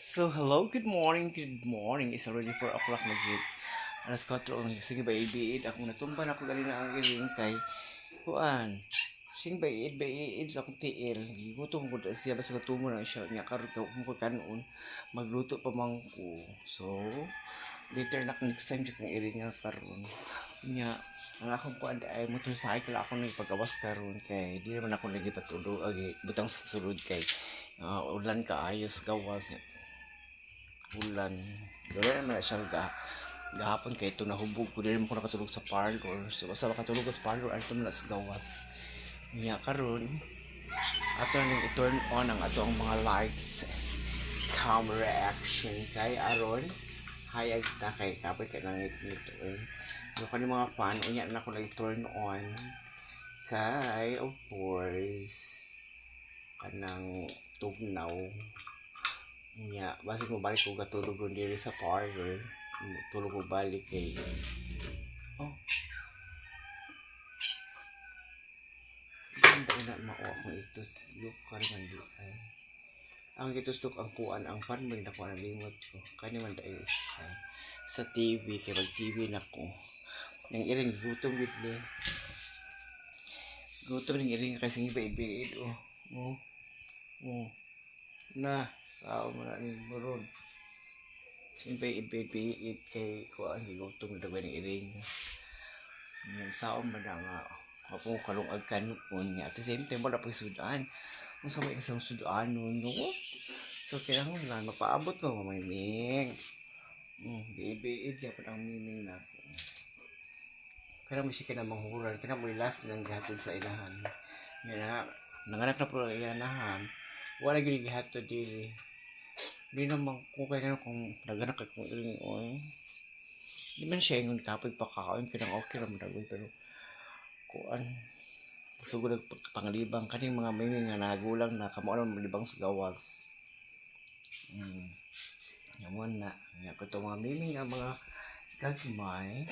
So, hello, good morning, good morning. It's already 4 o'clock na gid. Alas 4 ang sige ba ibiid. Ako natumban ako gali na ang iring kay kuan. Sing ba iid sa akong tiil. Gigutom ko siya basta tumo na siya nya karon ko kanon magluto pa man ko. So, later na next time kang iring nga karon. Nya ang akong kuan ay motorcycle ako nang pagawas karon kay di naman ako lagi patulog agi butang sa sulod kay ulan ka ayos gawas nya ulan. Gawin naman na siyang gahapon kay ito nahubog ko din mo nakatulog sa parlor. So basta makatulog sa parlor ay ito na sa gawas. Niya karon ato nang i-turn on ang ato ang mga lights camera action kay aron hayag ta kay kapit kay nangit nito eh. So kani mga fan unya na ako nag-turn on kay of course kanang tugnaw nya basi mo balik ko katulog ron diri sa parlor tulog ko balik kay oh ganda na mao ako ito look karon di ay ang ito stok ang kuan ang fan mo na ko na limot ko kani man dai sa TV kay mag TV na ko nang iring gutom ning iring kasi iba-iba oh oh na sao mo na ni buron iba-iba kay kuan gutom na daw ning iring yung sao man na nga ako kalungag kanon niya at the same time wala pa sudan kung sa may isang sudan no so kaya nga lang mapaabot ko mamiming bibiid kaya pa ang miming na ako pero mo siya kinamanghuran kaya mo last lang gihatod sa ilahan nga nanganak na po ilahan wala gini gihatod dili di naman kung kaya kung naganak kung iring oy di man siya yung kapoy pa kaon kinang okay naman dagoy pero kuan sugod pangalibang kaning mga miming nga nagulang na kamo na malibang sa gawas Yamon na. Nga ko itong mga miming nga mga gagmay.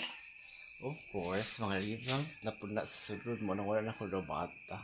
Of course, mga libangs na puna sa sulod mo na wala na ko bata.